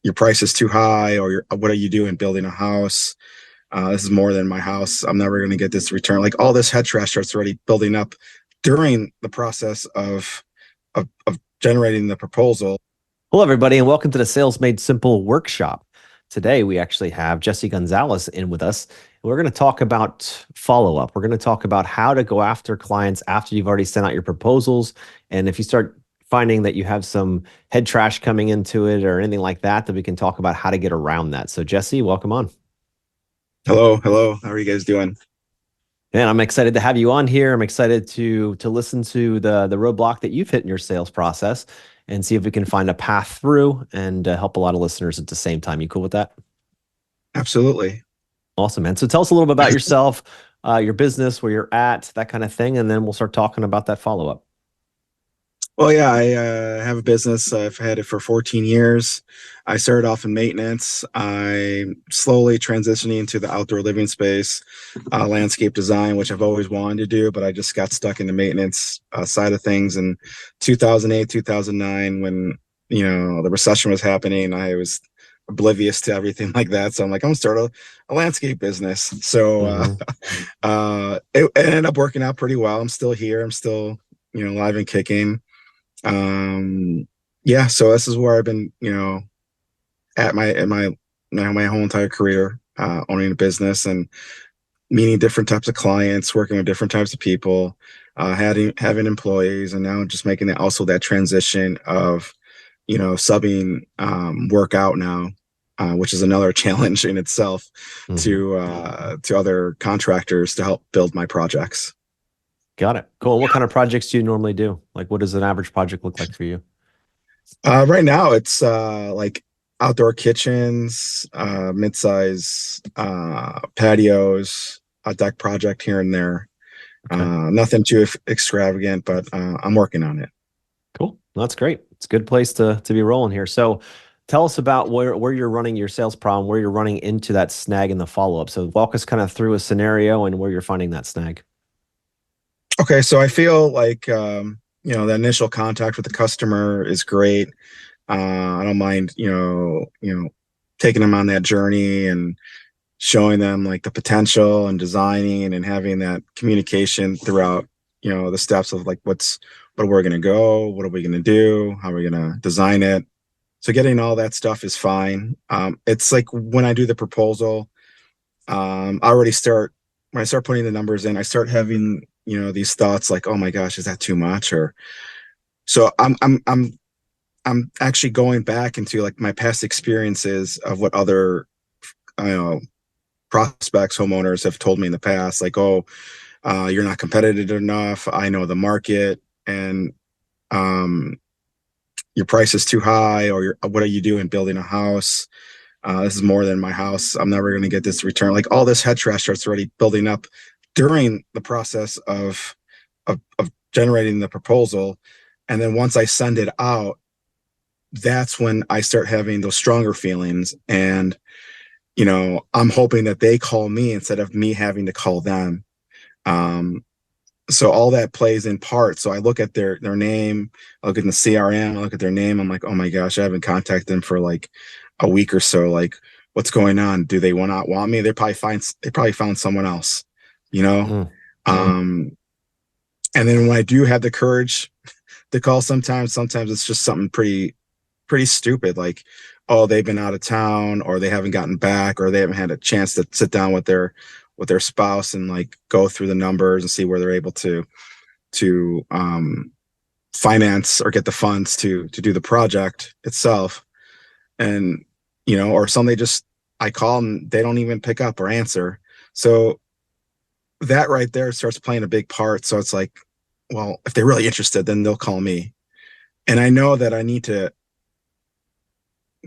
your price is too high, or what are you doing building a house? This is more than my house. I'm never going to get this return. Like all this head trash starts already building up during the process of generating the proposal. Hello, everybody, and welcome to the Sales Made Simple workshop. Today, we actually have Jesse Gonzalez in with us. We're going to talk about follow-up. We're going to talk about how to go after clients after you've already sent out your proposals. And if you start finding that you have some head trash coming into it or anything like that, then we can talk about how to get around that. So, Jesse, welcome on. Hello, hello. How are you guys doing? And I'm excited to have you on here. I'm excited to listen to the roadblock that you've hit in your sales process and see if we can find a path through and help a lot of listeners at the same time. You cool with that? Absolutely. Awesome, man. So tell us a little bit about yourself, your business, where you're at, that kind of thing, and then we'll start talking about that follow-up. Well, yeah, I have a business. I've had it for 14 years. I started off in maintenance. I'm slowly transitioning into the outdoor living space, landscape design, which I've always wanted to do, but I just got stuck in the maintenance side of things in 2008, 2009, when, the recession was happening. I was oblivious to everything like that. So I'm like, I'm gonna start a landscape business. So Mm-hmm. it ended up working out pretty well. I'm still here. I'm still, live and kicking. Yeah, so this is where I've been, at my whole entire career, owning a business and meeting different types of clients, working with different types of people, having employees, and now just making that also that transition of, subbing work out now, which is another challenge in itself Mm-hmm. to other contractors to help build my projects. Got it. Cool. What kind of projects do you normally do? Like, what does an average project look like for you? Right now, it's like outdoor kitchens, mid-size patios, a deck project here and there. Okay. Nothing too extravagant, but I'm working on it. Cool. Well, that's great. It's a good place to be rolling here. So tell us about where you're running your sales problem, where you're running into that snag in the follow-up. So walk us kind of through a scenario and where you're finding that snag. Okay, so I feel like the initial contact with the customer is great. I don't mind, taking them on that journey and showing them like the potential and designing and having that communication throughout, the steps of like what are we going to go, what are we going to do, how are we going to design it. So getting all that stuff is fine. It's like when I do the proposal, I already start when I start putting the numbers in, I start having, these thoughts like, oh my gosh, is that too much? Or so I'm actually going back into like my past experiences of what other, I don't know, prospects, homeowners have told me in the past, like, oh, you're not competitive enough. I know the market, and um, your price is too high, or what are you doing building a house? This is more than my house. I'm never going to get this return. Like all this head trash starts already building up during the process of generating the proposal. And then once I send it out, that's when I start having those stronger feelings. And, I'm hoping that they call me instead of me having to call them. Um, so all that plays in part. So I look at their name, I look at the CRM, I look at their name. I'm like, oh my gosh, I haven't contacted them for like a week or so. Like, what's going on? Do they not want me? They probably found someone else, you know? Mm. Um, and then when I do have the courage to call, sometimes it's just something pretty stupid, like, oh, they've been out of town, or they haven't gotten back, or they haven't had a chance to sit down with their spouse and like go through the numbers and see where they're able to finance or get the funds to do the project itself. And or some they just, I call and they don't even pick up or answer. So that right there starts playing a big part. So it's like, well, if they're really interested, then they'll call me. And I know that I need to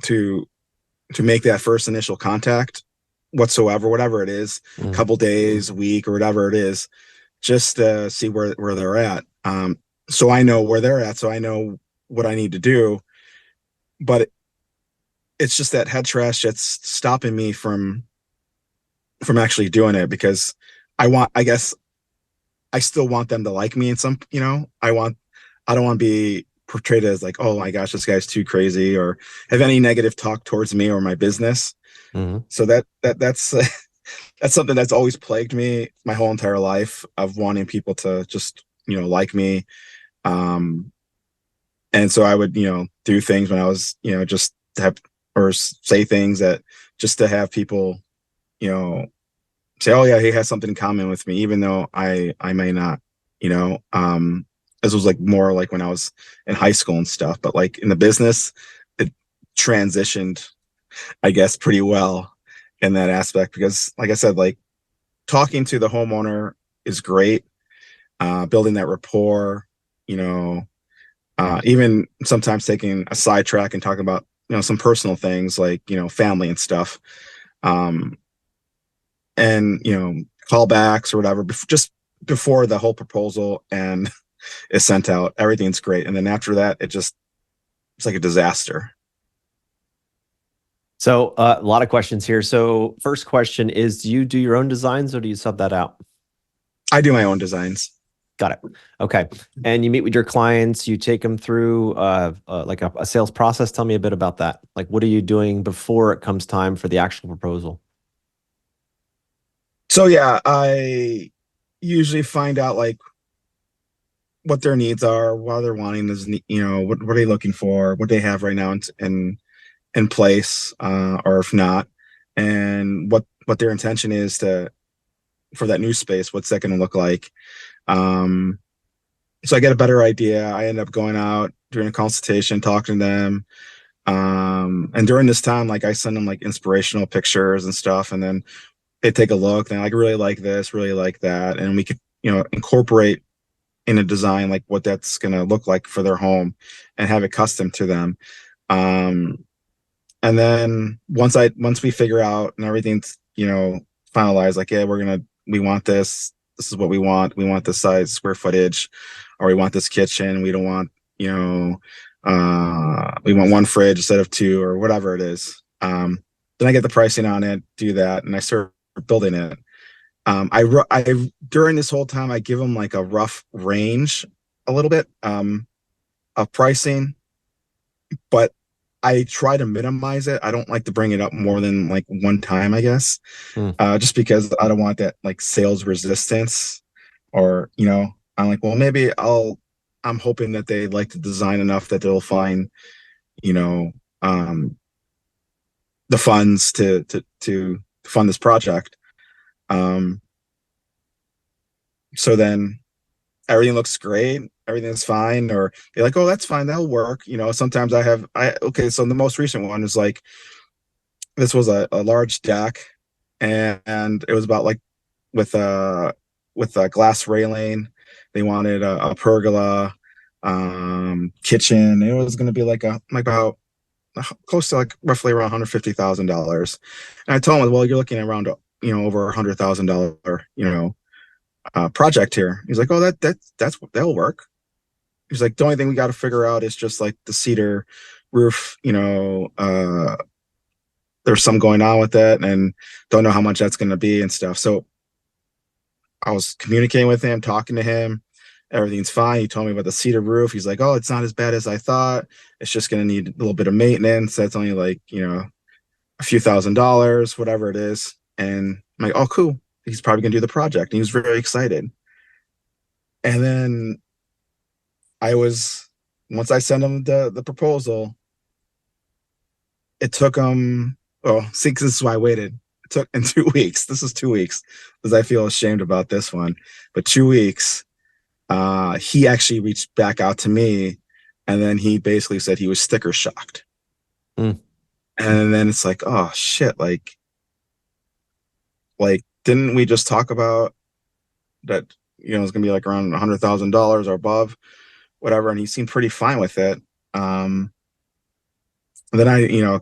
to make that first initial contact whatsoever, whatever it is, a Mm. couple days, a week, or whatever it is, just to see where they're at. So I know where they're at, so I know what I need to do. But it's just that head trash that's stopping me from actually doing it, because I guess I still want them to like me in some, I don't want to be portrayed as like, oh my gosh, this guy's too crazy, or have any negative talk towards me or my business. Mhm. So that's that's something that's always plagued me my whole entire life, of wanting people to just, like me. Um, and so I would, do things when I was, just to have, or say things that just to have people, you know, say, oh yeah, he has something in common with me, even though I may not, you know. This was like more like when I was in high school and stuff, but like in the business, it transitioned, I guess, pretty well in that aspect, because like I said, like talking to the homeowner is great. Building that rapport, you know, even sometimes taking a sidetrack and talking about, some personal things like, family and stuff. Um, and, callbacks or whatever, just before the whole proposal and is sent out, everything's great. And then after that, it's like a disaster. So a lot of questions here. So first question is, do you do your own designs or do you sub that out? I do my own designs. Got it. Okay. And you meet with your clients, you take them through like a sales process. Tell me a bit about that. Like, what are you doing before it comes time for the actual proposal? So yeah, I usually find out like what their needs are, why they're wanting this, what are they looking for, what they have right now in place, or if not, and what their intention is to for that new space. What's that going to look like? Um, so I get a better idea. I end up going out, doing a consultation, talking to them. And during this time, like I send them like inspirational pictures and stuff, and then they take a look. And like, really like this, really like that, and we could, incorporate in a design like what that's going to look like for their home, and have it custom to them. Um, and then once we figure out and everything's, finalized, like, yeah, we want this. This is what we want. We want this size square footage, or we want this kitchen. We don't want, we want one fridge instead of two, or whatever it is. Then I get the pricing on it, do that, and I start building it. I during this whole time, I give them like a rough range, a little bit, of pricing, but I try to minimize it. I don't like to bring it up more than like one time, I guess, Hmm. just because I don't want that like sales resistance, or, I'm like, well, maybe I'm hoping that they like the design enough that they'll find, you know, um, the funds to fund this project. Um, so then everything looks great, everything's fine, or they're like, oh, that's fine, that'll work. Sometimes okay, so the most recent one is like, this was a large deck, and it was about like with a glass railing. They wanted a pergola, kitchen. It was going to be like about close to like roughly around $150,000. And I told him, well, you're looking at around, over $100,000, project here. He's like, oh, that'll work. He's like, the only thing we got to figure out is just like the cedar roof. There's some going on with it, and don't know how much that's going to be and stuff. So I was communicating with him, talking to him. Everything's fine. He told me about the cedar roof. He's like, oh, it's not as bad as I thought. It's just going to need a little bit of maintenance. That's only like, a few $1,000s, whatever it is. And I'm like, oh, cool. He's probably going to do the project. And he was very excited. And then I was, once I sent him the proposal, it took him, oh, see, 'cause this is why I waited. It took in 2 weeks. This is 2 weeks, because I feel ashamed about this one. But 2 weeks, he actually reached back out to me, and then he basically said he was sticker shocked. Hmm. And then it's like, oh shit, like didn't we just talk about that, it's gonna be like around $100,000 or above, whatever, and he seemed pretty fine with it. And then I,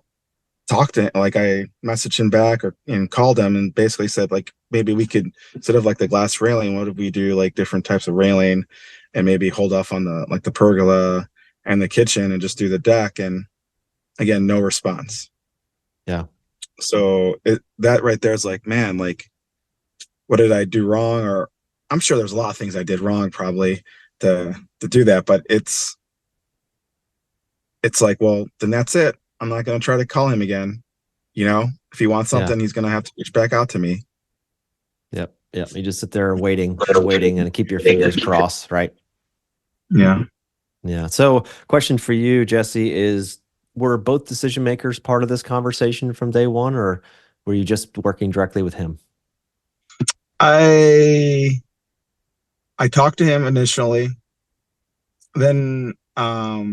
talked to, like, I messaged him back, and called him, and basically said like, maybe we could, instead of like the glass railing, what if we do like different types of railing, and maybe hold off on the like the pergola and the kitchen, and just do the deck. And again, no response. Yeah. So that right there is like, man, like, what did I do wrong? Or I'm sure there's a lot of things I did wrong probably to do that, but it's like, well, then that's it. I'm not going to try to call him again. You know, if he wants Yeah. something, he's going to have to reach back out to me. Yep. Yep. You just sit there waiting and waiting and keep your fingers crossed, right? Yeah. Yeah. So, question for you, Jesse, is were both decision makers part of this conversation from day one, or were you just working directly with him? I I talked to him initially. Then I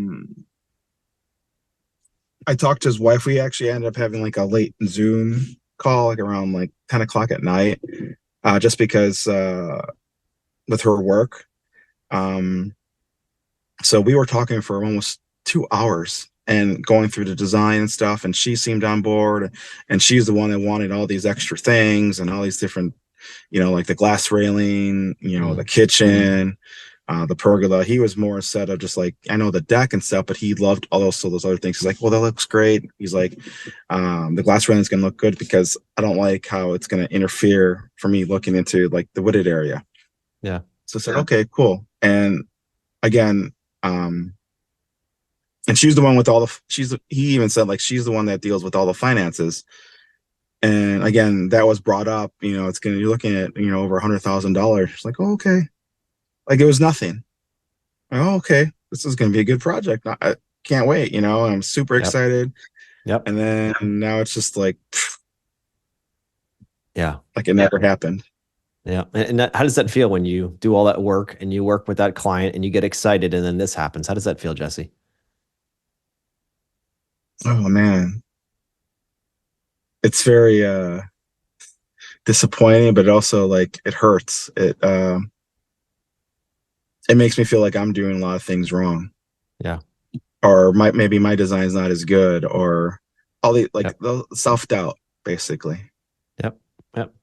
talked to his wife. We actually ended up having like a late Zoom call, like around like 10 o'clock at night, just because with her work. Um, so we were talking for almost 2 hours and going through the design and stuff. And she seemed on board, and she's the one that wanted all these extra things and all these different, like the glass railing, the Mm, kitchen, the pergola. He was more a set of just like, I know the deck and stuff, but he loved also those other things. He's like, well, that looks great. He's like, the glass railing is going to look good because I don't like how it's going to interfere for me looking into like the wooded area. yeah. So I said, okay, cool. And again, and she's the one with all the, he even said like, she's the one that deals with all the finances. And again, that was brought up, you're looking at, over $100,000. It's like, oh, okay. Like it was nothing. Oh, okay, this is going to be a good project. I can't wait. I'm super Yep. excited. Yep. And then now it's just Yeah. like it never happened. Yeah. And how does that feel when you do all that work and you work with that client and you get excited and then this happens? How does that feel, Jesse? Oh man, it's very disappointing, but also like it hurts. It makes me feel like I'm doing a lot of things wrong, Yeah. or maybe my design's not as good, or all the like Yep. the self doubt, basically. Yep. Yep.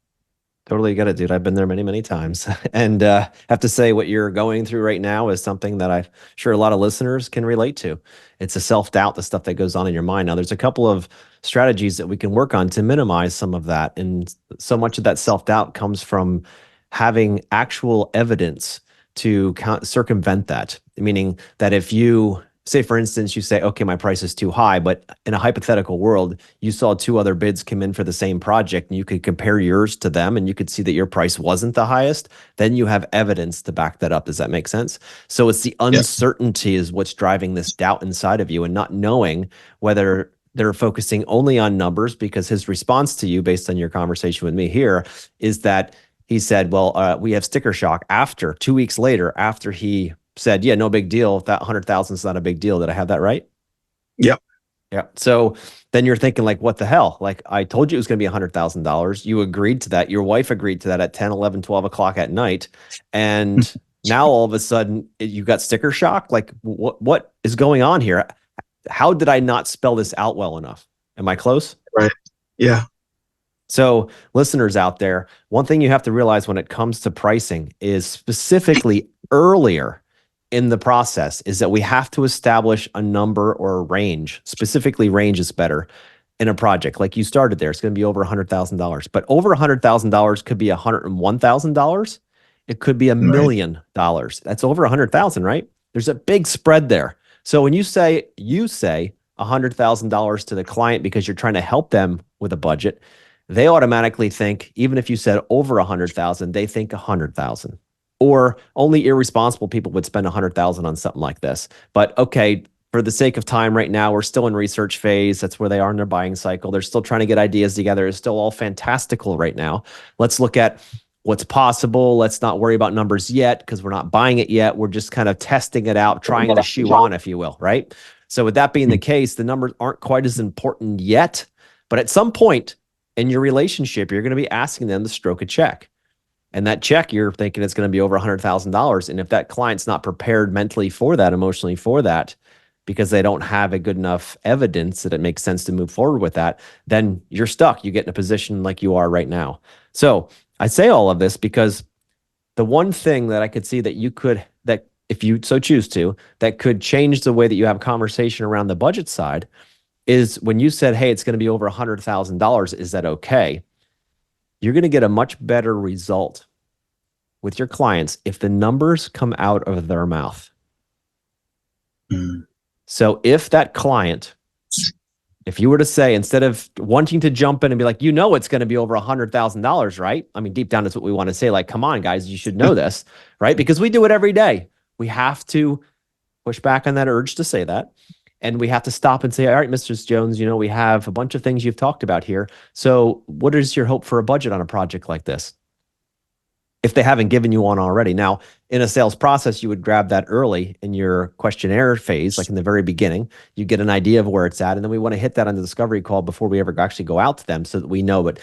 Totally get it, dude. I've been there many, many times. And have to say, what you're going through right now is something that I'm sure a lot of listeners can relate to. It's a self-doubt, the stuff that goes on in your mind. Now, there's a couple of strategies that we can work on to minimize some of that. And so much of that self-doubt comes from having actual evidence to circumvent that. Meaning that if you say, for instance, you say, okay, my price is too high, but in a hypothetical world, you saw two other bids come in for the same project and you could compare yours to them and you could see that your price wasn't the highest, then you have evidence to back that up. Does that make sense? So it's the Yeah. uncertainty is what's driving this doubt inside of you and not knowing whether they're focusing only on numbers, because his response to you based on your conversation with me here is that he said, well, we have sticker shock after 2 weeks later, after he said, yeah, no big deal. That 100,000 is not a big deal. Did I have that right? Yep. Yeah. So then you're thinking like, what the hell? Like I told you it was going to be $100,000. You agreed to that. Your wife agreed to that at 10, 11, 12 o'clock at night. And now all of a sudden you got sticker shock. Like what is going on here? How did I not spell this out well enough? Am I close? Right. Yeah. So, listeners out there, one thing you have to realize when it comes to pricing is specifically earlier in the process is that we have to establish a number or a range. Specifically, range is better in a project. Like you started there, it's going to be over $100,000, but over $100,000 could be $101,000. It could be Right. $1 million. That's over 100,000, right? There's a big spread there. So when you say $100,000 to the client because you're trying to help them with a budget, they automatically think, even if you said over 100,000, they think 100,000. Or only irresponsible people would spend 100,000 on something like this. But okay, for the sake of time right now, we're still in research phase. That's where they are in their buying cycle. They're still trying to get ideas together. It's still all fantastical right now. Let's look at what's possible. Let's not worry about numbers yet because we're not buying it yet. We're just kind of testing it out, trying the shoe on, if you will, right? So with that being the case, the numbers aren't quite as important yet. But at some point in your relationship, you're going to be asking them to stroke a check. And that check, you're thinking it's going to be over $100,000. And if that client's not prepared mentally for that, emotionally for that, because they don't have a good enough evidence that it makes sense to move forward with that, then you're stuck. You get in a position like you are right now. So I say all of this because the one thing that I could see that you could, that if you so choose to, that could change the way that you have conversation around the budget side is when you said, hey, it's going to be over $100,000. Is that okay? You're going to get a much better result with your clients if the numbers come out of their mouth. Mm. So if that client, if you were to say, instead of wanting to jump in and be like, it's going to be over $100,000, right? I mean, deep down, that's what we want to say. Like, come on, guys, you should know this, right? Because we do it every day. We have to push back on that urge to say that. And we have to stop and say, all right, Mr. Jones, we have a bunch of things you've talked about here. So what is your hope for a budget on a project like this? If they haven't given you one already. Now, in a sales process, you would grab that early in your questionnaire phase, like in the very beginning. You get an idea of where it's at, and then we want to hit that on the discovery call before we ever actually go out to them so that we know. But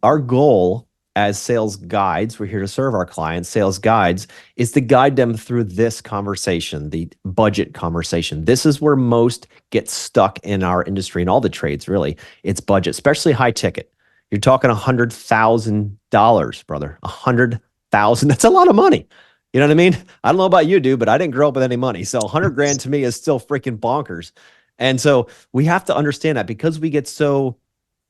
our goal as sales guides, we're here to serve our clients, sales guides, is to guide them through this conversation, the budget conversation. This is where most get stuck in our industry and all the trades, really. It's budget, especially high ticket. You're talking $100,000, brother. 100,000. That's a lot of money. You know what I mean? I don't know about you, dude, but I didn't grow up with any money. So 100 grand to me is still freaking bonkers. And so we have to understand that because we get so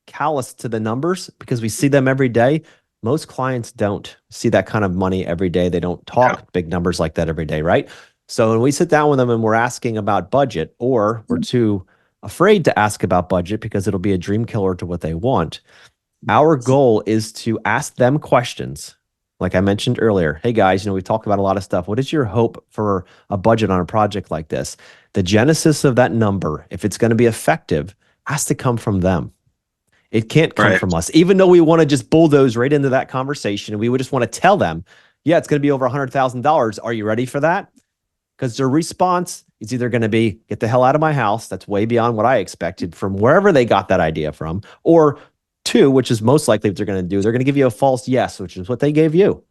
callous to the numbers because we see them every day. Most clients don't see that kind of money every day. They don't talk big numbers like that every day, right? So when we sit down with them and we're asking about budget, or we're too afraid to ask about budget because it'll be a dream killer to what they want, our goal is to ask them questions. Like I mentioned earlier, hey guys, we've talked about a lot of stuff. What is your hope for a budget on a project like this? The genesis of that number, if it's going to be effective, has to come from them. It can't come from us, even though we want to just bulldoze right into that conversation. And we would just want to tell them, yeah, it's going to be over $100,000. Are you ready for that? Because their response is either going to be, get the hell out of my house. That's way beyond what I expected from wherever they got that idea from. Or two, which is most likely what they're going to do, they're going to give you a false yes, which is what they gave you.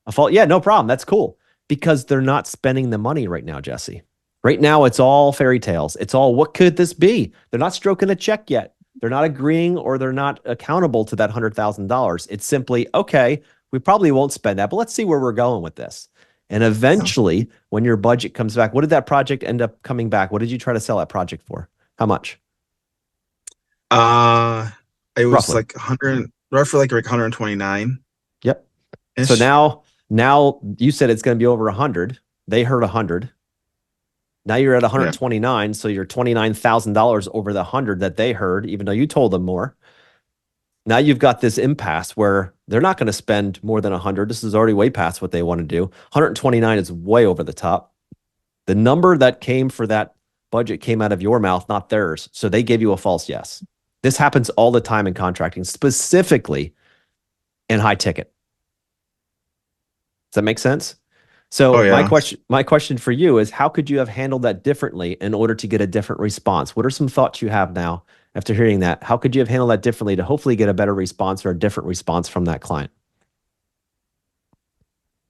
A false, yeah, no problem. That's cool. Because they're not spending the money right now, Jesse. Right now, it's all fairy tales. It's all, what could this be? They're not stroking a check yet. They're not agreeing, or they're not accountable to that $100,000. It's simply, okay, we probably won't spend that, but let's see where we're going with this. And eventually, when your budget comes back, what did that project end up coming back? What did you try to sell that project for? How much? It was Roughly. like 100, roughly like 129. Yep. -ish. So now you said it's going to be over 100. They heard 100. Now you're at 129, so you're $29,000 over the 100 that they heard, even though you told them more. Now you've got this impasse where they're not going to spend more than 100. This is already way past what they want to do. 129 is way over the top. The number that came for that budget came out of your mouth, not theirs. So they gave you a false yes. This happens all the time in contracting, specifically in high ticket. Does that make sense? So my question for you is, how could you have handled that differently in order to get a different response? What are some thoughts you have now after hearing that? How could you have handled that differently to hopefully get a better response or a different response from that client?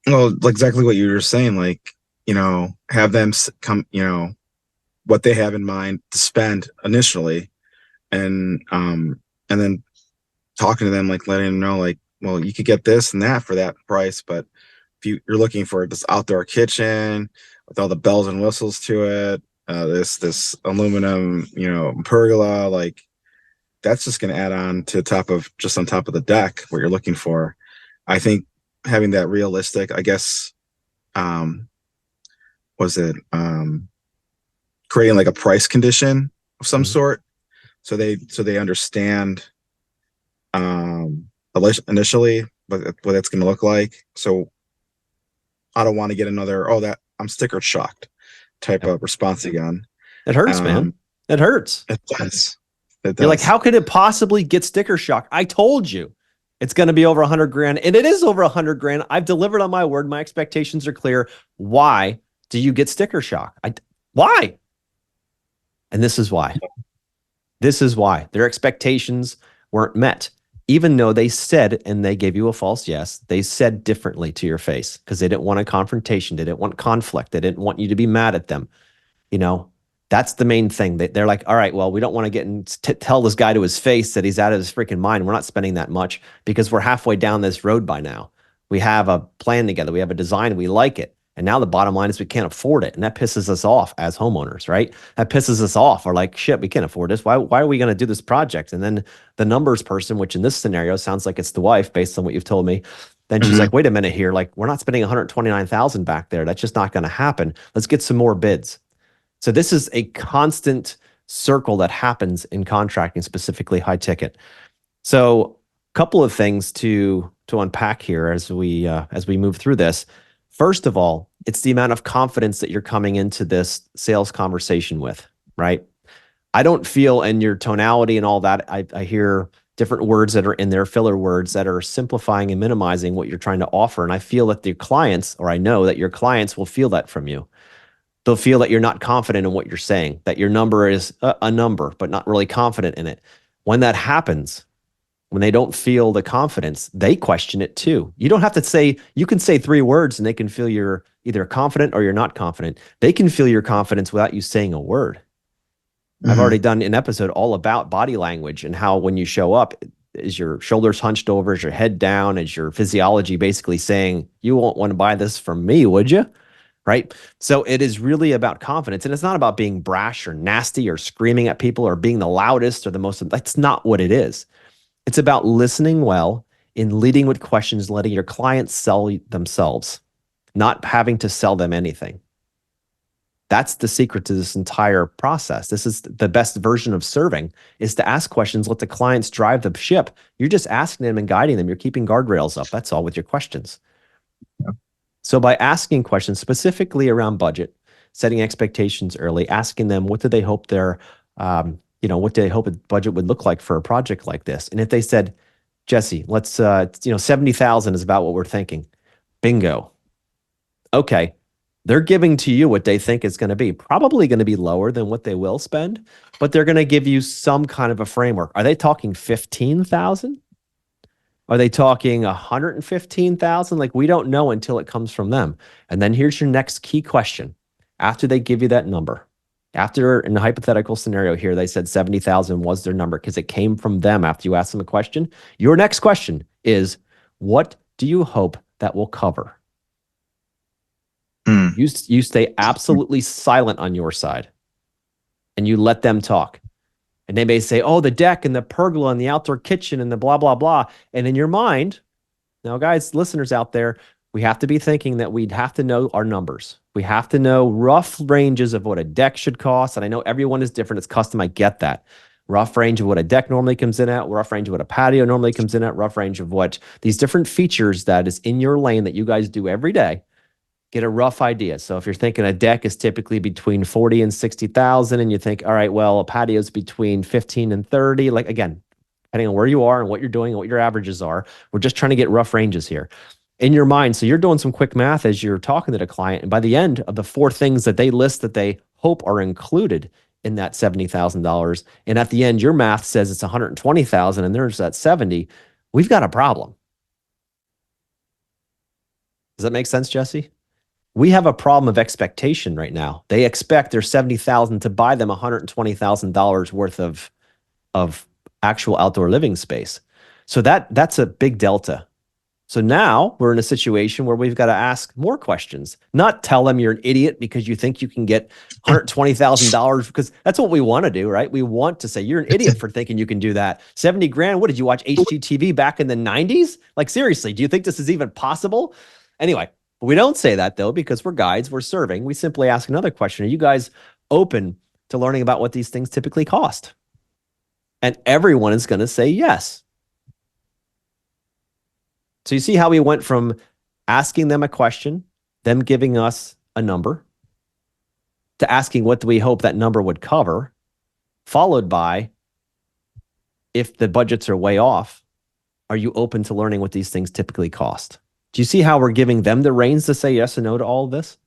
Well, exactly what you were saying, like, have them come, what they have in mind to spend initially, and then talking to them, like letting them know, like, well, you could get this and that for that price, but if you're looking for this outdoor kitchen with all the bells and whistles to it, this aluminum, pergola, like, that's just going to add on to on top of the deck what you're looking for. I think having that realistic, I guess, was it creating like a price condition of some sort, so they understand initially what that's going to look like. So I don't want to get another, that I'm sticker shocked type of response again. It hurts, man. It hurts. It does. You're like, how could it possibly get sticker shock? I told you it's going to be over 100 grand, and it is over 100 grand. I've delivered on my word. My expectations are clear. Why do you get sticker shock? Why? And this is why. This is why their expectations weren't met. Even though they said, and they gave you a false yes, they said differently to your face because they didn't want a confrontation. They didn't want conflict. They didn't want you to be mad at them. That's the main thing. They're like, all right, well, we don't want to get and tell this guy to his face that he's out of his freaking mind. We're not spending that much because we're halfway down this road by now. We have a plan together. We have a design. We like it. And now the bottom line is we can't afford it. And that pisses us off as homeowners, right? That pisses us off. We're like, shit, we can't afford this. Why are we going to do this project? And then the numbers person, which in this scenario sounds like it's the wife based on what you've told me, then she's like, wait a minute here. Like, we're not spending 129,000 back there. That's just not going to happen. Let's get some more bids. So this is a constant circle that happens in contracting, specifically high ticket. So a couple of things to unpack here as we move through this. First of all, it's the amount of confidence that you're coming into this sales conversation with, right? I don't feel in your tonality and all that, I hear different words that are in there, filler words that are simplifying and minimizing what you're trying to offer. And I feel that the clients, or I know that your clients will feel that from you. They'll feel that you're not confident in what you're saying, that your number is a number, but not really confident in it. When that happens, when they don't feel the confidence, they question it too. You don't have to say, you can say 3 words and they can feel you're either confident or you're not confident. They can feel your confidence without you saying a word. I've already done an episode all about body language and how when you show up, is your shoulders hunched over, is your head down, is your physiology basically saying, you won't want to buy this from me, would you? Right? So it is really about confidence. And it's not about being brash or nasty or screaming at people or being the loudest or the most. That's not what it is. It's about listening well, in leading with questions, letting your clients sell themselves, not having to sell them anything. That's the secret to this entire process. This is the best version of serving, is to ask questions, let the clients drive the ship. You're just asking them and guiding them. You're keeping guardrails up. That's all with your questions. Yeah. So by asking questions specifically around budget, setting expectations early, asking them what do they hope their, what do they hope a budget would look like for a project like this? And if they said, Jesse, let's, 70,000 is about what we're thinking. Bingo. Okay. They're giving to you what they think is going to be, probably going to be lower than what they will spend, but they're going to give you some kind of a framework. Are they talking 15,000? Are they talking 115,000? Like, we don't know until it comes from them. And then here's your next key question. After they give you that number, after in the hypothetical scenario here, they said 70,000 was their number because it came from them after you asked them a question. Your next question is, what do you hope that will cover? You stay absolutely silent on your side and you let them talk. And they may say, oh, the deck and the pergola and the outdoor kitchen and the blah, blah, blah. And in your mind, now, guys, listeners out there, we have to be thinking that we'd have to know our numbers. We have to know rough ranges of what a deck should cost. And I know everyone is different. It's custom. I get that. Rough range of what a deck normally comes in at, rough range of what a patio normally comes in at, rough range of what these different features that is in your lane that you guys do every day. Get a rough idea. So if you're thinking a deck is typically between 40 and 60,000 and you think, all right, well, a patio is between 15 and 30, like again, depending on where you are and what you're doing and what your averages are, we're just trying to get rough ranges here in your mind. So you're doing some quick math as you're talking to the client. And by the end of the 4 things that they list that they hope are included in that $70,000, and at the end, your math says it's 120,000 and there's that 70, we've got a problem. Does that make sense, Jesse? We have a problem of expectation right now. They expect their 70,000 to buy them $120,000 worth of actual outdoor living space. So that's a big delta. So now we're in a situation where we've got to ask more questions, not tell them you're an idiot because you think you can get $120,000, because that's what we want to do, right? We want to say you're an idiot for thinking you can do that. 70 grand. What did you watch HGTV back in the 90s? Like, seriously, do you think this is even possible? Anyway, we don't say that though, because we're guides, we're serving. We simply ask another question. Are you guys open to learning about what these things typically cost? And everyone is going to say yes. So you see how we went from asking them a question, them giving us a number, to asking what do we hope that number would cover, followed by, if the budgets are way off, are you open to learning what these things typically cost? Do you see how we're giving them the reins to say yes and no to all of this?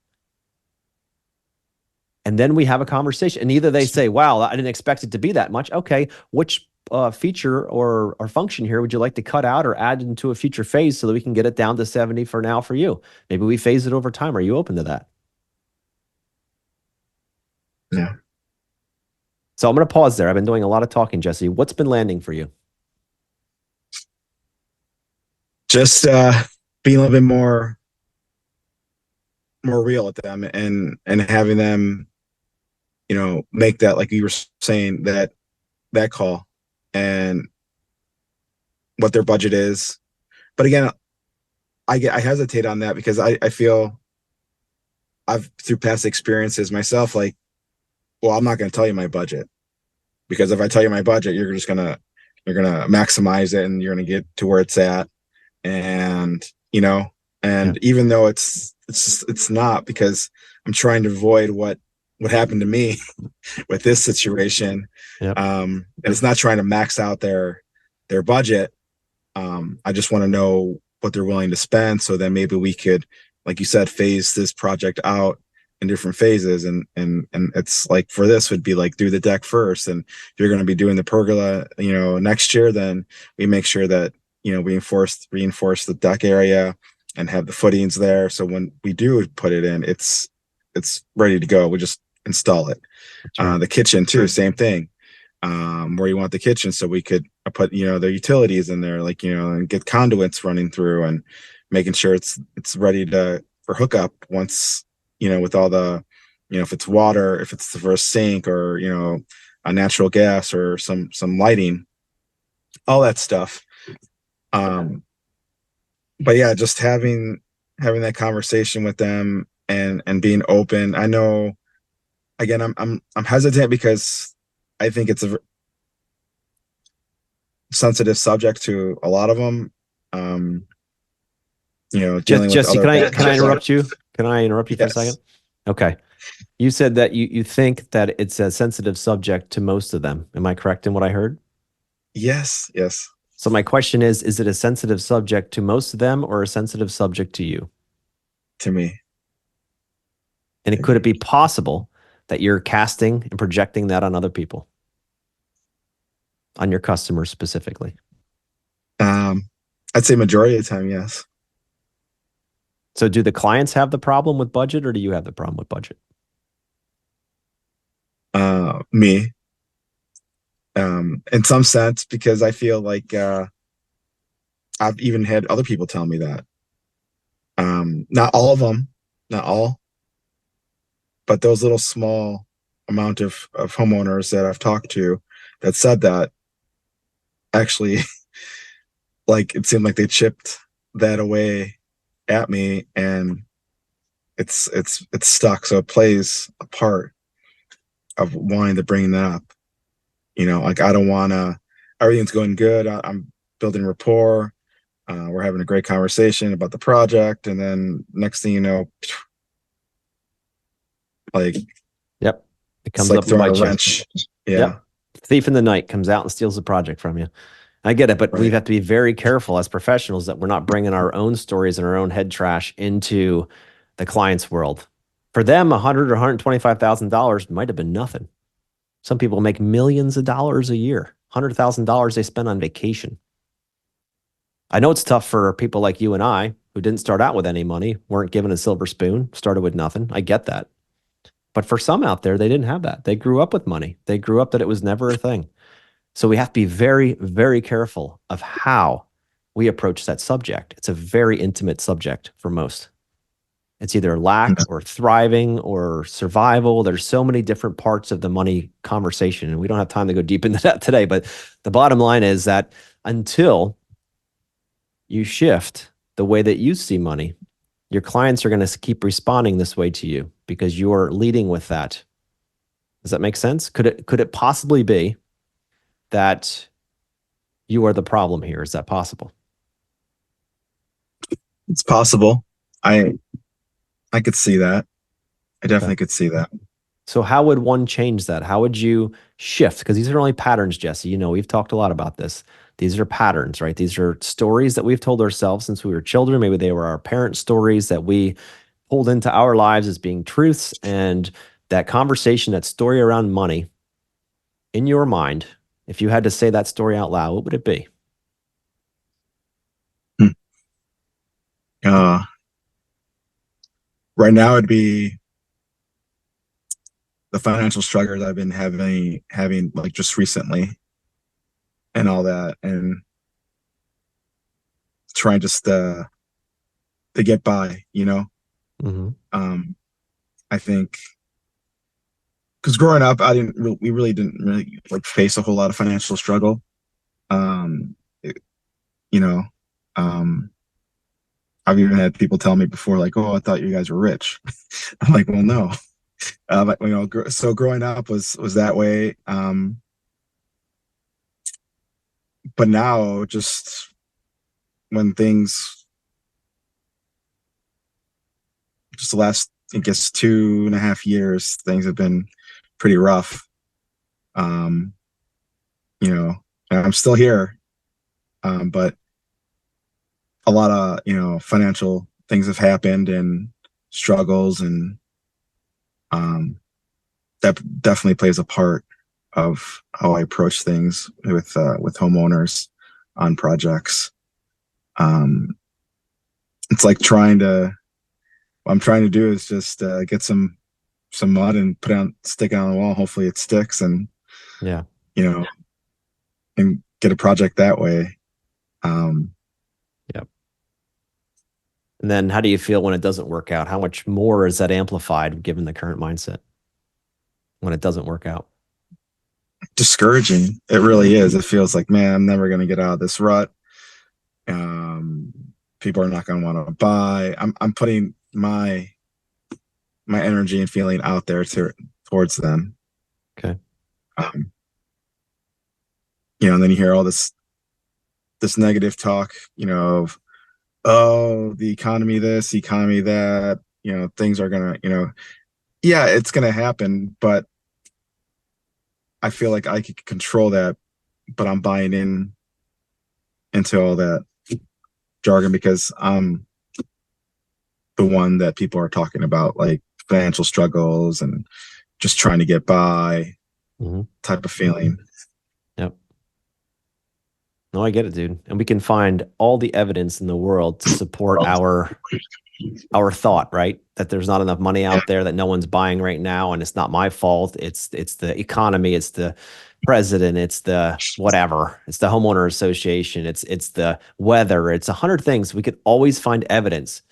And then we have a conversation. And either they say, wow, I didn't expect it to be that much. Okay, which feature or function here would you like to cut out or add into a future phase so that we can get it down to 70 for now for you? Maybe we phase it over time. Are you open to that? Yeah. So I'm going to pause there. I've been doing a lot of talking, Jesse. What's been landing for you? Just being a little bit more real with them and having them, make that, like you were saying, that call and what their budget is. But again, I hesitate on that because I feel through past experiences myself, like well, I'm not going to tell you my budget, because if I tell you my budget, you're gonna maximize it and you're gonna get to where it's at. And Yeah. even though it's not, because I'm trying to avoid what happened to me with this situation. Yep. And it's not trying to max out their budget. I just want to know what they're willing to spend, so that maybe we could, like you said, phase this project out in different phases. And it's like, for this would be like, do the deck first, and if you're going to be doing the pergola, next year, then we make sure that we reinforce the deck area and have the footings there, so when we do put it in, it's ready to go. We just install it. That's right. The kitchen too, same thing. Where you want the kitchen, so we could put the utilities in there, like and get conduits running through, and making sure it's ready for hookup once, with all the, if it's water, if it's the first sink, or a natural gas, or some lighting, all that stuff. um but yeah, just having that conversation with them, and being open. I know, again, I'm hesitant, because I think it's a sensitive subject to a lot of them. um Dealing with Jesse, other can I interrupt you? Can I interrupt you for a second? Yes. Okay. You said that you think that it's a sensitive subject to most of them. Am I correct in what I heard? Yes. So my question is it a sensitive subject to most of them or a sensitive subject to you? To me. And To could it me. be possible that you're casting and projecting that on other people, on your customers specifically? I'd say majority of the time, yes. So do the clients have the problem with budget, or do you have the problem with budget? Me. In some sense, because I feel like I've even had other people tell me that. Not all of them, not all, but those little small amount of homeowners that I've talked to that said that, actually, like, it seemed like they chipped that away at me, and it's stuck. So it plays a part of wanting to bring that up. Like, I don't want to. Everything's going good. I'm building rapport. We're having a great conversation about the project, and then next thing you know, like, Yep. It it's comes like up and throwing a bites you. wrench. Yeah. Yep. Thief in the night comes out and steals the project from you. I get it, but we Right. have to be very careful as professionals that we're not bringing our own stories and our own head trash into the client's world. For them, $100,000 or $125,000 might have been nothing. Some people make millions of dollars a year, $100,000 they spend on vacation. I know it's tough for people like you and I who didn't start out with any money, weren't given a silver spoon, started with nothing. I get that. But for some out there, they didn't have that. They grew up with money. They grew up that it was never a thing. So we have to be very, very careful of how we approach that subject. It's a very intimate subject for most. It's either lack or thriving or survival. There's so many different parts of the money conversation, and we don't have time to go deep into that today. But the bottom line is that until you shift the way that you see money, your clients are going to keep responding this way to you because you're leading with that. Does that make sense? Could it possibly be that you are the problem here? Is that possible? It's possible. I could see that. I Okay. definitely could see that. So how would one change that? How would you shift? Because these are only patterns, Jesse. We've talked a lot about this. These are patterns, right? These are stories that we've told ourselves since we were children. Maybe they were our parents' stories that we pulled into our lives as being truths. And that conversation, that story around money in your mind, if you had to say that story out loud, what would it be? Hmm. Uh, right now, it'd be the financial struggles I've been having like just recently, and all that, and trying just to get by. Mm-hmm. I think, because growing up, we really didn't really like face a whole lot of financial struggle. Um, it- you know, um, I've even had people tell me before, like, "Oh, I thought you guys were rich." I'm like, "Well, no." So growing up was that way. But now just when things just the last, I guess, 2.5 years, things have been pretty rough. Um, and I'm still here, but a lot of, financial things have happened and struggles, and um, that definitely plays a part of how I approach things with homeowners on projects. Um, it's like what I'm trying to do is just get some mud and stick it on the wall. Hopefully it sticks, and Yeah. you know, and get a project that way. Um, Yep. And then how do you feel when it doesn't work out? How much more is that amplified given the current mindset when it doesn't work out? Discouraging. It really is. It feels like, man, I'm never going to get out of this rut. Um, People are not going to want to buy. I'm putting my energy and feeling out there towards them. Okay. Um, and then you hear all this negative talk, of, oh, the economy this, the economy that, things are gonna, yeah, it's gonna happen, but I feel like I could control that, but I'm buying into all that jargon because I'm the one that people are talking about, like financial struggles and just trying to get by Hmm. type of feeling. Yep. No, I get it, dude. And we can find all the evidence in the world to support our thought, right? That there's not enough money Yeah, out there, that no one's buying right now, and it's not my fault. It's the economy, it's the president, it's the whatever, it's the homeowner association, it's the weather, it's 100 things. We could always find evidence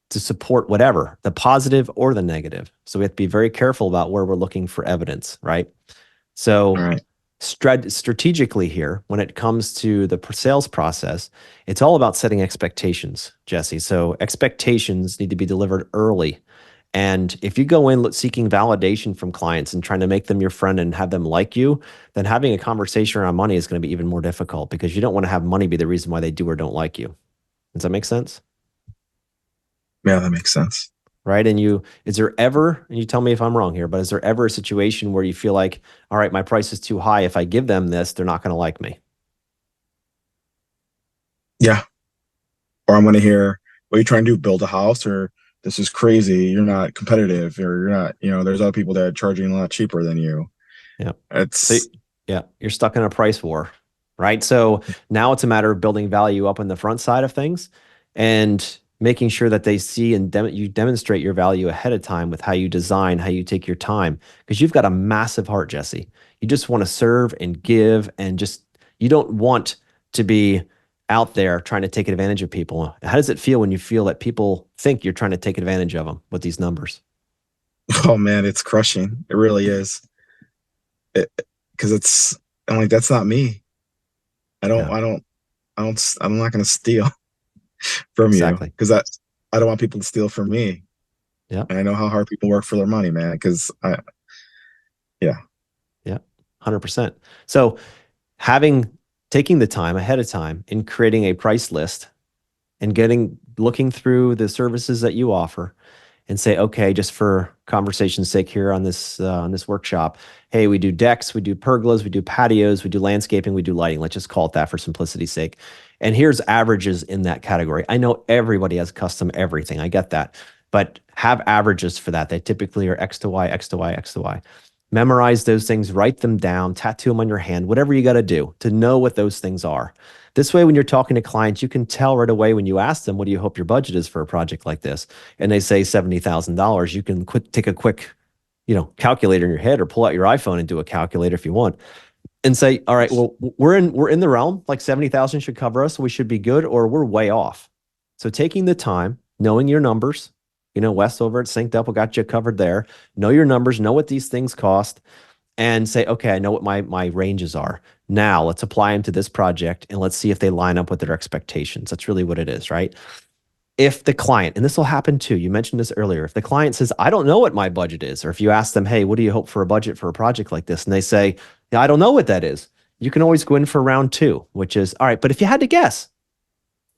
to support whatever, the positive or the negative. So we have to be very careful about where we're looking for evidence, right? all So right. strategically here, when it comes to the sales process, it's all about setting expectations, Jesse. So expectations need to be delivered early. And if you go in seeking validation from clients and trying to make them your friend and have them like you, then having a conversation around money is going to be even more difficult because you don't want to have money be the reason why they do or don't like you. Does that make sense? Yeah, that makes sense. Right. And is there ever, and you tell me if I'm wrong here, but is there ever a situation where you feel like, all right, my price is too high. If I give them this, they're not going to like me? Yeah. Or I'm going to hear, what are you trying to do? Build a house? Or this is crazy. You're not competitive, or you're not, there's other people that are charging a lot cheaper than you. Yeah. So, It's, yeah, you're stuck in a price war, right? So now it's a matter of building value up in the front side of things and making sure that they see and you demonstrate your value ahead of time with how you design, how you take your time, because you've got a massive heart, Jesse. You just want to serve and give and just, you don't want to be out there trying to take advantage of people. How does it feel when you feel that people think you're trying to take advantage of them with these numbers? oh man, it's crushing. It really is. Because I'm like, that's not me. I don't, Yeah, I don't, I'm not going to steal from you, exactly. because I don't want people to steal from me. Yeah. And I know how hard people work for their money, man. Yeah, Yeah, 100%. So having taking the time ahead of time in creating a price list and looking through the services that you offer and say, okay, just for conversation's sake here on this workshop, hey, we do decks, we do pergolas, we do patios, we do landscaping, we do lighting. Let's just call it that for simplicity's sake. And here's averages in that category. I know everybody has custom everything. I get that. But have averages for that. They typically are X to Y, X to Y, X to Y. Memorize those things, write them down, tattoo them on your hand, whatever you got to do to know what those things are. This way, when you're talking to clients, you can tell right away when you ask them, what do you hope your budget is for a project like this? And they say $70,000. You can take a quick, calculator in your head or pull out your iPhone and do a calculator if you want and say, all right, well, we're in the realm, like 70,000 should cover us. So we should be good, or we're way off. So taking the time, knowing your numbers, Wes over at Synced Up, we got you covered there. Know your numbers, know what these things cost, and say, okay, I know what my ranges are. Now let's apply them to this project and let's see if they line up with their expectations. That's really what it is, right? if the client, and this will happen too, you mentioned this earlier, if the client says, I don't know what my budget is, or if you ask them, hey, what do you hope for a budget for a project like this? And they say, yeah, I don't know what that is. You can always go in for round two, which is, all right, but if you had to guess,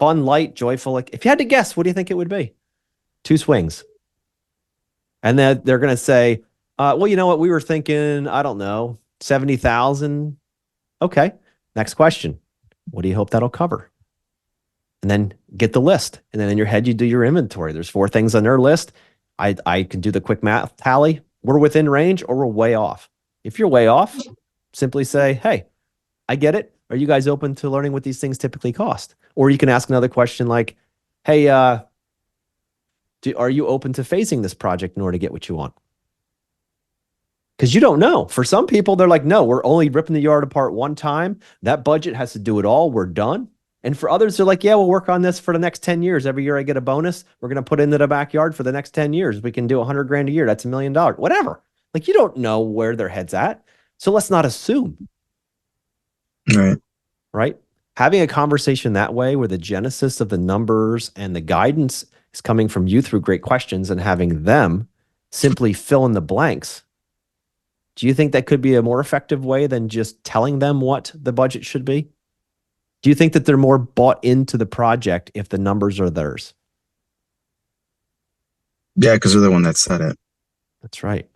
fun, light, joyful, like, if you had to guess, what do you think it would be? Two swings. And then they're going to say, well, you know what? We were thinking, I don't know, 70,000. Okay. Next question. What do you hope that'll cover? And then get the list. And then in your head, you do your inventory. There's 4 things on their list. I can do the quick math tally. We're within range or we're way off. If you're way off, simply say, hey, I get it. Are you guys open to learning what these things typically cost? Or you can ask another question like, hey, are you open to phasing this project in order to get what you want? Because you don't know. For some people, they're like, no, we're only ripping the yard apart one time. That budget has to do it all. We're done. And for others, they're like, yeah, we'll work on this for the next 10 years. Every year I get a bonus. We're going to put into the backyard for the next 10 years. We can do 100 grand a year. That's $1 million, whatever. Like, you don't know where their head's at. So let's not assume. Right. Right? Having a conversation that way where the genesis of the numbers and the guidance is coming from you through great questions and having them simply fill in the blanks. Do you think that could be a more effective way than just telling them what the budget should be? Do you think that they're more bought into the project if the numbers are theirs? Yeah, because they're the one that said it. That's right.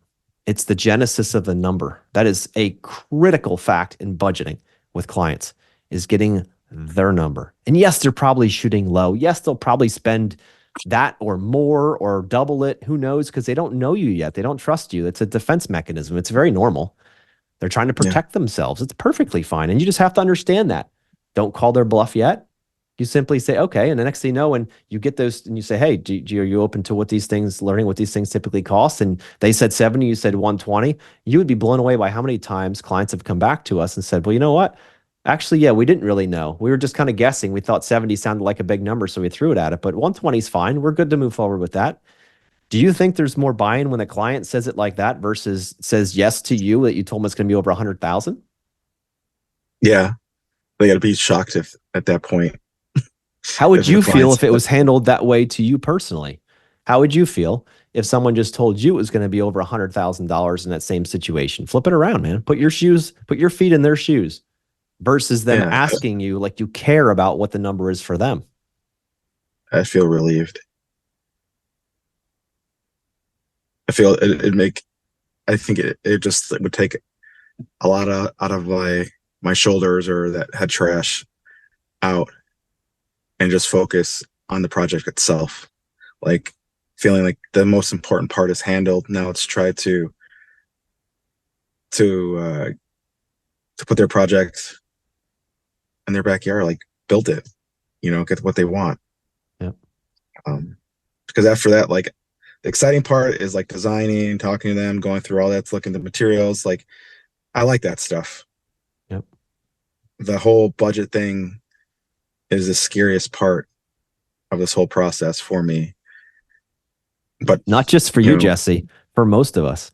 It's the genesis of the number. That is a critical fact in budgeting with clients, is getting their number. And yes, they're probably shooting low. Yes, they'll probably spend that or more or double it. Who knows? Because they don't know you yet. They don't trust you. It's a defense mechanism. It's very normal. They're trying to protect themselves. It's perfectly fine. And you just have to understand that. Don't call their bluff yet. You simply say, okay. And the next thing you know, when you get those and you say, hey, are you open to what these things, learning what these things typically cost? And they said 70, you said 120. You would be blown away by how many times clients have come back to us and said, well, you know what? Actually, yeah, we didn't really know. We were just kind of guessing. We thought 70 sounded like a big number, so we threw it at it. But 120 is fine. We're good to move forward with that. Do you think there's more buy-in when a client says it like that versus says yes to you that you told them it's going to be over 100,000? Yeah. They got to be shocked if at that point. How would you feel if it was handled that way to you personally? How would you feel if someone just told you it was going to be over $100,000 in that same situation? Flip it around, man. Put your feet in their shoes versus them asking you like you care about what the number is for them. I feel relieved. I feel I think it just would take a lot out of my shoulders or that head trash out and just focus on the project itself. Like feeling like the most important part is handled. Now let's try to put their project in their backyard, like build it, get what they want. Yeah. Because after that, like the exciting part is like designing, talking to them, going through all that, looking at the materials. Like I like that stuff. Yep. The whole budget thing is the scariest part of this whole process for me. But not just for you, Jesse, for most of us.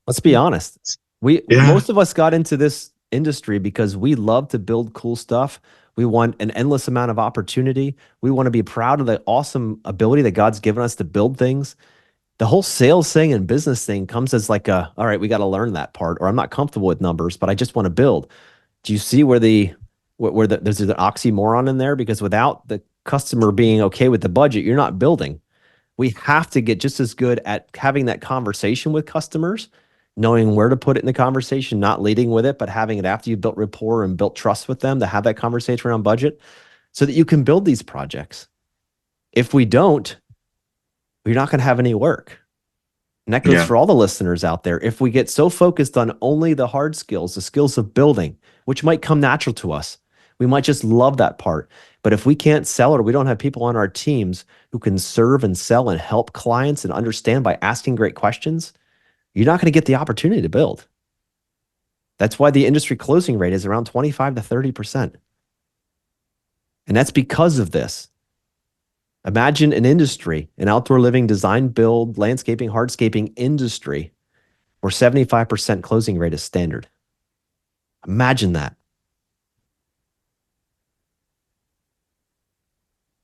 Let's be honest. Most of us got into this industry because we love to build cool stuff. We want an endless amount of opportunity. We want to be proud of the awesome ability that God's given us to build things. The whole sales thing and business thing comes as like all right, we got to learn that part, or I'm not comfortable with numbers, but I just want to build. Do you see where there's an oxymoron in there? Because without the customer being okay with the budget, you're not building. We have to get just as good at having that conversation with customers, knowing where to put it in the conversation, not leading with it, but having it after you've built rapport and built trust with them to have that conversation around budget so that you can build these projects. If we don't, we're not going to have any work. And that goes for all the listeners out there. If we get so focused on only the hard skills, the skills of building, which might come natural to us, we might just love that part. But if we can't sell it, or we don't have people on our teams who can serve and sell and help clients and understand by asking great questions, you're not going to get the opportunity to build. That's why the industry closing rate is around 25 to 30%. And that's because of this. Imagine an industry, an outdoor living, design, build, landscaping, hardscaping industry where 75% closing rate is standard. Imagine that.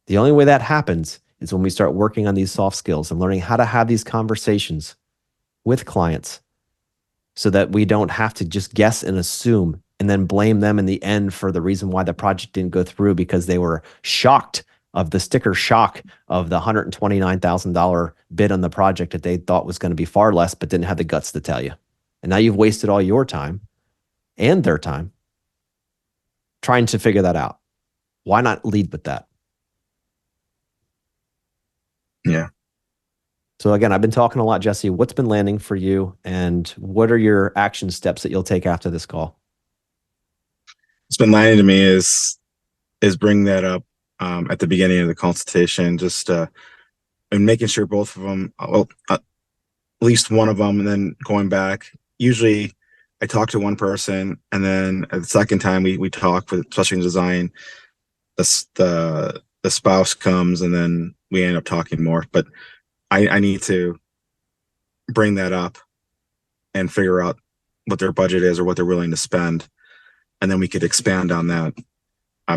The only way that happens is when we start working on these soft skills and learning how to have these conversations with clients so that we don't have to just guess and assume and then blame them in the end for the reason why the project didn't go through because they were shocked of the sticker shock of the $129,000 bid on the project that they thought was going to be far less, but didn't have the guts to tell you. And now you've wasted all your time and their time trying to figure that out. Why not lead with that? Yeah. So again, I've been talking a lot, Jesse. What's been landing for you, and what are your action steps that you'll take after this call? What's been landing to me is bring that up at the beginning of the consultation, just and making sure both of them, well, at least one of them, and then going back. Usually, I talk to one person, and then at the second time we talk, with especially in design, the spouse comes, and then we end up talking more. But I need to bring that up and figure out what their budget is or what they're willing to spend, and then we could expand on that,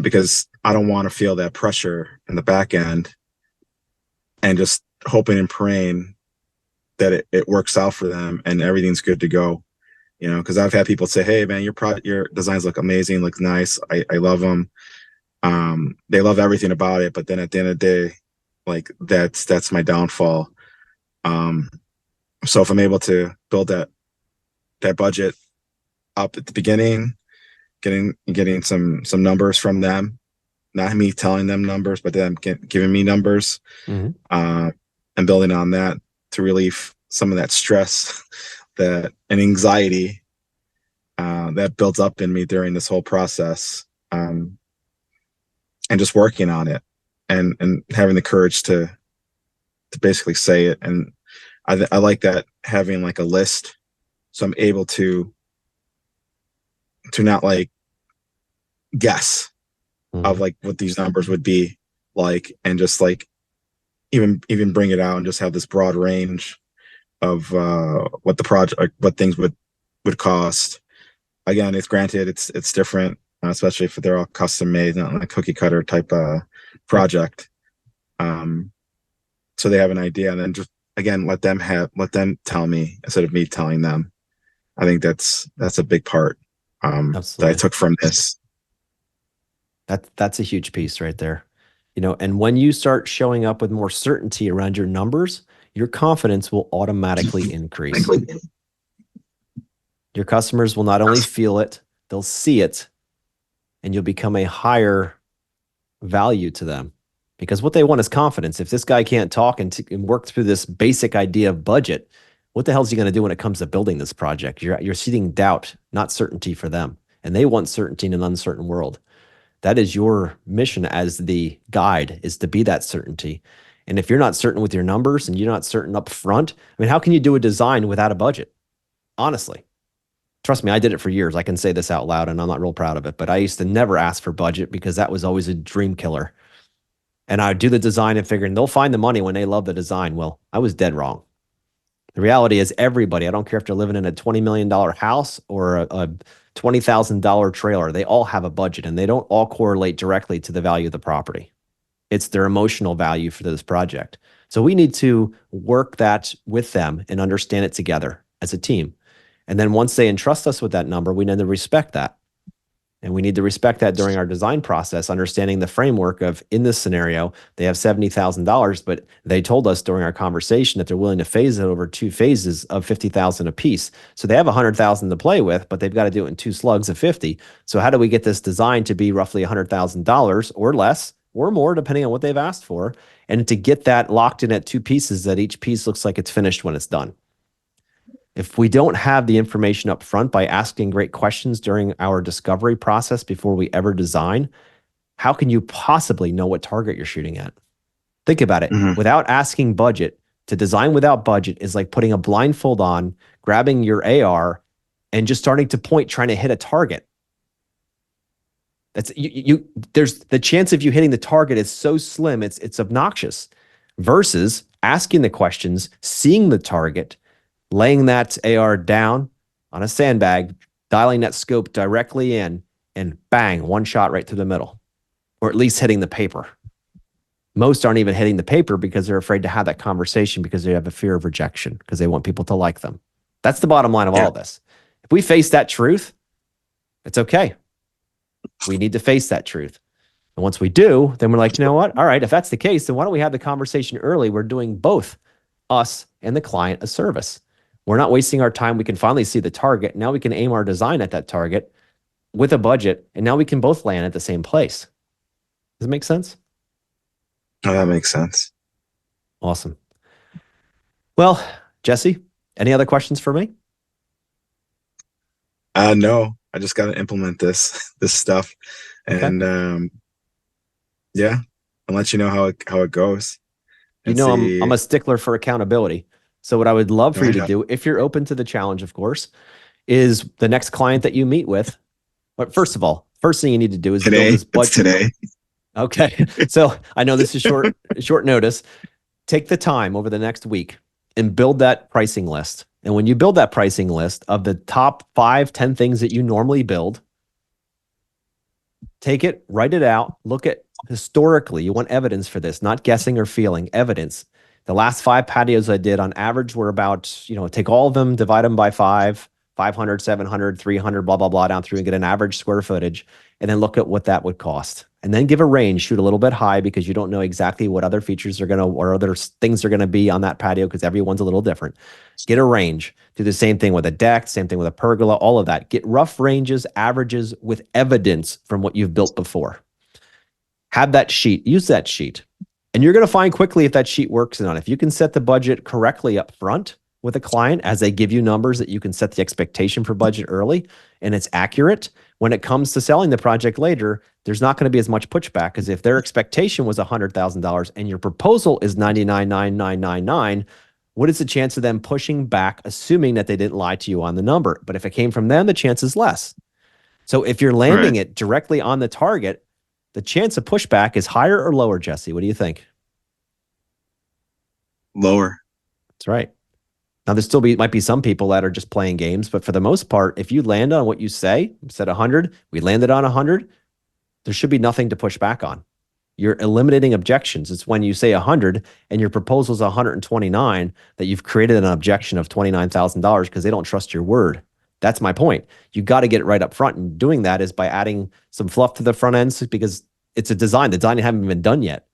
because I don't want to feel that pressure in the back end and just hoping and praying that it works out for them and everything's good to go. Because I've had people say, "Hey, man, your designs look amazing, look nice. I love them." They love everything about it, but then at the end of the day, like that's my downfall. So if I'm able to build that budget up at the beginning, getting some numbers from them, not me telling them numbers, but them giving me numbers, Mm-hmm. And building on that to relieve some of that stress and anxiety that builds up in me during this whole process, and just working on it and having the courage to basically say it. And I like that, having like a list, so I'm able to not like guess of Mm-hmm. like what these numbers would be like, and just like even bring it out and just have this broad range of what the project, like, what things would cost. Again, it's granted it's different, especially if they're all custom made, not like a cookie cutter type Right. project. So they have an idea, and then just again let them tell me instead of me telling them. I think that's a big part that I Absolutely. took from this. That's a huge piece right there. And when you start showing up with more certainty around your numbers, your confidence will automatically increase. Your customers will not only feel it, they'll see it, and you'll become a higher value to them. Because what they want is confidence. If this guy can't talk and work through this basic idea of budget, what the hell is he going to do when it comes to building this project? You're seeding doubt, not certainty for them. And they want certainty in an uncertain world. That is your mission as the guide, is to be that certainty. And if you're not certain with your numbers and you're not certain up front, I mean, how can you do a design without a budget? Honestly, trust me, I did it for years. I can say this out loud and I'm not real proud of it, but I used to never ask for budget because that was always a dream killer. And I'd do the design and figuring they'll find the money when they love the design. Well, I was dead wrong. The reality is everybody, I don't care if they're living in a $20 million house or a $20,000 trailer, they all have a budget and they don't all correlate directly to the value of the property. It's their emotional value for this project. So we need to work that with them and understand it together as a team. And then once they entrust us with that number, we need to respect that. And we need to respect that during our design process, understanding the framework of, in this scenario, they have $70,000, but they told us during our conversation that they're willing to phase it over 2 phases of 50,000 apiece. So they have 100,000 to play with, but they've got to do it in 2 slugs of 50. So how do we get this design to be roughly $100,000 or less or more, depending on what they've asked for, and to get that locked in at 2 pieces that each piece looks like it's finished when it's done? If we don't have the information up front by asking great questions during our discovery process before we ever design, how can you possibly know what target you're shooting at? Think about it. Mhm. Without asking budget, to design without budget is like putting a blindfold on, grabbing your AR, and just starting to point, trying to hit a target. That's there's the chance of you hitting the target is so slim, it's obnoxious. Versus asking the questions, seeing the target, laying that AR down on a sandbag, dialing that scope directly in, and bang, one shot right through the middle, or at least hitting the paper. Most aren't even hitting the paper because they're afraid to have that conversation because they have a fear of rejection because they want people to like them. That's the bottom line of all of this. If we face that truth, it's okay. We need to face that truth. And once we do, then we're like, you know what? All right, if that's the case, then why don't we have the conversation early? We're doing both us and the client a service. We're not wasting our time. We can finally see the target. Now we can aim our design at that target with a budget, and now we can both land at the same place. Does it make sense? Oh, that makes sense. Awesome. Well, Jesse, any other questions for me? No, I just got to implement this stuff, and yeah, I'll let you know how it goes. You know, I'm a stickler for accountability. So what I would love for you to do, if you're open to the challenge, of course, is the next client that you meet with. But first of all, first thing you need to do is build this budget. Today. Okay. So I know this is short notice. Take the time over the next week and build that pricing list. And when you build that pricing list of the top 5, 10 things that you normally build, take it, write it out, look at historically. You want evidence for this, not guessing or feeling, evidence. The last 5 patios I did on average were about, take all of them, divide them by 5, 500, 700, 300, blah, blah, blah, down through and get an average square footage. And then look at what that would cost. And then give a range, shoot a little bit high because you don't know exactly what other features are going to, or other things are going to be on that patio because everyone's a little different. Get a range. Do the same thing with a deck, same thing with a pergola, all of that. Get rough ranges, averages with evidence from what you've built before. Have that sheet, use that sheet. And you're going to find quickly if that sheet works or not. If you can set the budget correctly up front with a client as they give you numbers that you can set the expectation for budget early and it's accurate, when it comes to selling the project later, there's not going to be as much pushback because if their expectation was $100,000 and your proposal is $99,999, what is the chance of them pushing back, assuming that they didn't lie to you on the number? But if it came from them, the chance is less. So if you're landing it directly on the target, the chance of pushback is higher or lower, Jesse? What do you think? Lower. That's right. Now, there still might be some people that are just playing games, but for the most part, if you land on what you say, you said 100, we landed on 100, there should be nothing to push back on. You're eliminating objections. It's when you say 100 and your proposal is 129 that you've created an objection of $29,000 because they don't trust your word. That's my point. You got to get it right up front. And doing that is by adding some fluff to the front ends because it's a design. The design hasn't been done yet.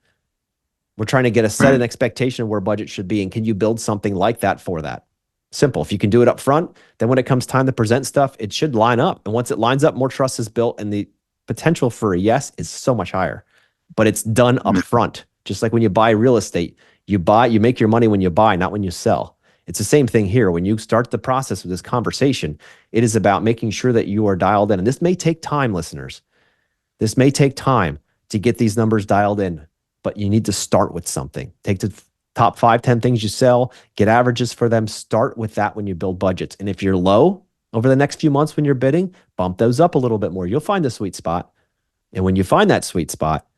We're trying to set an expectation of where budget should be. And can you build something like that for that? Simple. If you can do it up front, then when it comes time to present stuff, it should line up. And once it lines up, more trust is built and the potential for a yes is so much higher. But it's done up front. Just like when you buy real estate, you make your money when you buy, not when you sell. It's the same thing here. When you start the process of this conversation, it is about making sure that you are dialed in. And this may take time, listeners. This may take time to get these numbers dialed in, but you need to start with something. Take the top 5, 10 things you sell, get averages for them. Start with that when you build budgets. And if you're low over the next few months when you're bidding, bump those up a little bit more. You'll find the sweet spot. And when you find that sweet spot,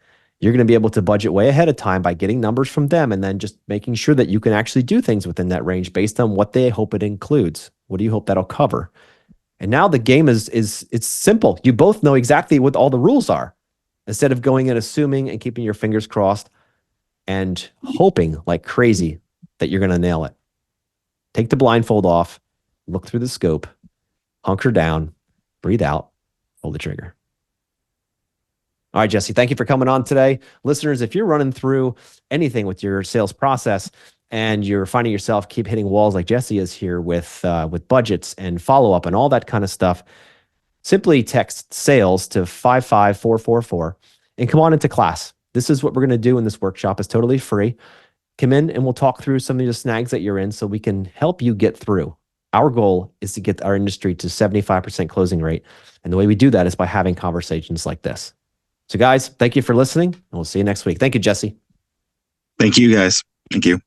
you're going to be able to budget way ahead of time by getting numbers from them and then just making sure that you can actually do things within that range based on what they hope it includes. What do you hope that'll cover? And now the game it's simple. You both know exactly what all the rules are. Instead of going and assuming and keeping your fingers crossed and hoping like crazy that you're going to nail it. Take the blindfold off, look through the scope, hunker down, breathe out, pull the trigger. All right, Jesse, thank you for coming on today. Listeners, if you're running through anything with your sales process and you're finding yourself keep hitting walls like Jesse is here with budgets and follow-up and all that kind of stuff, simply text sales to 55444 and come on into class. This is what we're going to do in this workshop. It's totally free. Come in and we'll talk through some of the snags that you're in so we can help you get through. Our goal is to get our industry to 75% closing rate. And the way we do that is by having conversations like this. So guys, thank you for listening and we'll see you next week. Thank you, Jesse. Thank you guys. Thank you.